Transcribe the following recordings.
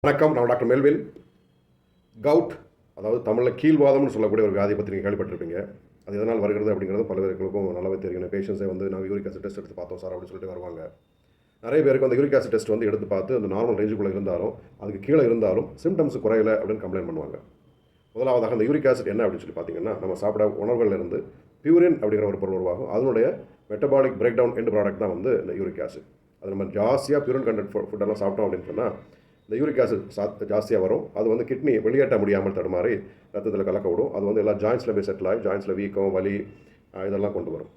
வணக்கம். நான் doctor Melville. Cout, அதாவது தமிழில் கீழ்வாதம்னு சொல்லக்கூடிய ஒரு வியாதியை பற்றி நீங்கள் கேள்விப்பட்டிருப்பீங்க. அது எதனால் வருகிறது அப்படிங்கிறது பல பேருக்கும் நல்லாவே தெரியும். பேஷண்ட்ஸை வந்து நாங்கள் யூரிக் ஆசிட் டெஸ்ட் எடுத்து பார்த்தோம் சார் அப்படின்னு சொல்லிட்டு வருவாங்க. நிறைய பேருக்கு அந்த யூரிக் ஆசிட் டெஸ்ட் வந்து எடுத்து பார்த்து அந்த நார்மல் ரேஞ்சுக்குள்ளே இருந்தாலும் அதுக்கு கீழே இருந்தாலும் சிம்டம்ஸ் குறையலை அப்படின்னு கம்ப்ளைண்ட் பண்ணுவாங்க. முதலாவதாக அந்த யூரிக் ஆசிட் என்ன அப்படின்னு சொல்லி பார்த்தீங்கன்னா, நம்ம சாப்பிட உணவுகளிலிருந்து பியூரின் அப்படிங்கிற ஒரு பொருள் உருவாகும். அதனுடைய metabolic break down end product தான் வந்து இந்த யூரிக் ஆசிட். அது நம்ம ஜாஸ்தியாக பியூரின் கண்டென்ட் ஃபுட்டெல்லாம் சாப்பிட்டோம் அப்படின்னு சொன்னால் இந்த யூரிக் ஆசிட் ஜாஸ்தியாக வரும். அது வந்து கிட்னி வெளியேற்ற முடியாமல் தடுமாறி ரத்தத்தில் கலக்க விடும். அது வந்து எல்லா ஜாயின்ஸில் போய் செட்டில் ஆகி ஜாயின்ஸில் வீக்கம், வலி இதெல்லாம் கொண்டு வரும்.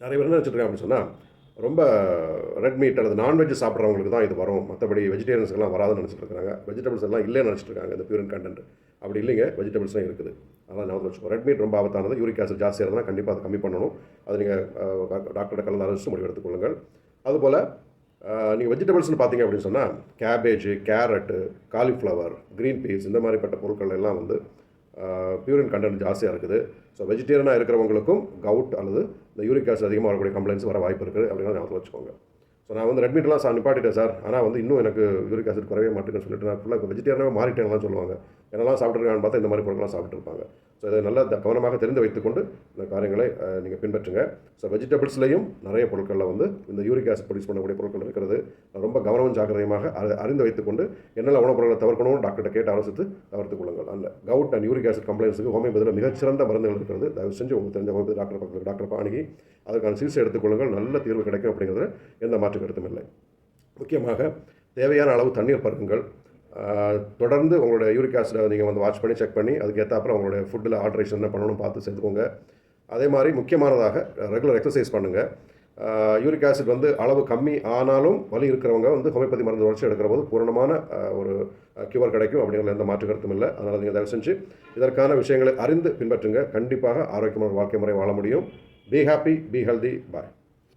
நிறைய பேர் என்ன நினச்சிட்ருக்காங்க அப்படின்னு சொன்னால், ரொம்ப ரெட் மீட் அல்லது நான்வெஜ் சாப்பிட்றவங்களுக்கு தான் இது வரும், மற்றபடி வெஜிடேரியன்ஸ்க்கெல்லாம் வராதுன்னு நினச்சிட்டு இருக்காங்க. வெஜிடபிள்ஸ் எல்லாம் இல்லைன்னு நினச்சிட்டு இருக்காங்க இந்த பியூரின் கண்டென்ட். அப்படி இல்லைங்க, வெஜிடபிள்ஸ்லாம் இருக்குது. அதனால் ஞாபகம் வச்சுக்கோ. ரெட் மீட் ரொம்ப ஆபத்தானது. யூரிக் ஆசிட் ஜாஸ்தியாக இருந்தால் கண்டிப்பாக அதை கம்மி பண்ணணும். அது நீங்கள் டாக்டர்கிட்ட கலந்து ஆலோசித்து முடிவு எடுத்துக்கொள்ளுங்கள். அதுபோல் நீங்கள் வெஜிடபிள்ஸ்னு பார்த்தீங்க அப்படின்னு சொன்னால் cabbage, carrot, cauliflower, green peas இந்த மாதிரிப்பட்ட பொருட்கள் எல்லாம் வந்து பியூரின் கண்டென்ட் ஜாஸ்தியாக இருக்குது. ஸோ வெஜிடேரியனாக இருக்கிறவங்களுக்கும் கவுட் அல்லது இந்த யூரிக் ஆசிட் அதிகமாக வரக்கூடிய கம்ப்ளைண்ட்ஸ் வர வாய்ப்பு இருக்குது அப்படின்னா ஞாபகம் வச்சுக்கோங்க. ஸோ நான் வந்து ரெட்மீட்லாம் நிப்பாட்டிட்டேன் சார், ஆனால் வந்து இன்னும் எனக்கு யூரிக் ஆசிட் குறையவே மாட்டேங்குன்னு சொல்லிட்டு நான் ஃபுல்லாக வெஜிடேரியனாக மாறிட்டேன்லாம் சொல்லுவாங்க. என்னெல்லாம் சாப்பிட்ருக்கான்னு பார்த்தா இந்த மாதிரி பொருட்கள்லாம் சாப்பிட்டுருப்பாங்க. ஸோ இதை நல்லா கவனமாக தெரிந்து வைத்துக்கொண்டு இந்த காரியங்களை நீங்கள் பின்பற்றுங்க. ஸோ வெஜிடபிள்ஸ்லையும் நிறைய பொருட்களில் வந்து இந்த யூரிக் ஆசிட் ப்ரொடியூஸ் பண்ணக்கூடிய பொருட்கள் இருக்கிறது. ரொம்ப கவனமும் ஜாக்கிரதையாக அறிந்து வைத்துக்கொண்டு என்னென்ன உணவுப் பொருட்களை தவிர்க்கணும் டாக்டர்கிட்ட கேட்டு ஆலோசித்து தவிர்த்துக் கொள்ளுங்கள். அந்த கவுட் அண்ட் யூரிக் ஆசிட் கம்ப்ளைண்ட்ஸுக்கு ஹோமியோபதியில் மிகச்சிறந்த மருந்துகள் இருக்கிறது. தயவு செஞ்சு உங்களுக்கு தெரிஞ்ச ஹோமியோபதி டாக்டர் பக்கத்தில் டாக்டர் அணுகி அதற்கான சிகிச்சை எடுத்துக்கொள்ளுங்கள். நல்ல தீர்வு கிடைக்கும் அப்படிங்கிறது எந்த மாற்று கருத்தும் இல்லை. முக்கியமாக தேவையான அளவு தண்ணீர் பருகுங்கள். தொடர்ந்து உங்களுடைய யூரிக் ஆசிடை நீங்கள் வந்து வாட்ச் பண்ணி செக் பண்ணி அதுக்கேற்றாப்புறம் உங்களுடைய ஃபுட்டில் ஆல்ட்ரேஷன் என்ன பண்ணணும் பார்த்து சேர்த்துக்கோங்க. அதே மாதிரி முக்கியமானதாக ரெகுலர் எக்ஸசைஸ் பண்ணுங்கள். யூரிக் ஆசிட் வந்து அளவு கம்மி ஆனாலும் வலி இருக்கிறவங்க வந்து ஹோமியோபதி மருந்து தொடர்ச்சி எடுக்கிற போது பூரணமான ஒரு கியூர் கிடைக்கும் அப்படிங்கிற எந்த மாற்று கருத்தும் இல்லை. அதனால் நீங்கள் தயவு செஞ்சு இதற்கான விஷயங்களை அறிந்து பின்பற்றுங்க. கண்டிப்பாக ஆரோக்கியமான வாழ்க்கை முறை வாழ முடியும். Be happy, B healthy. Bye.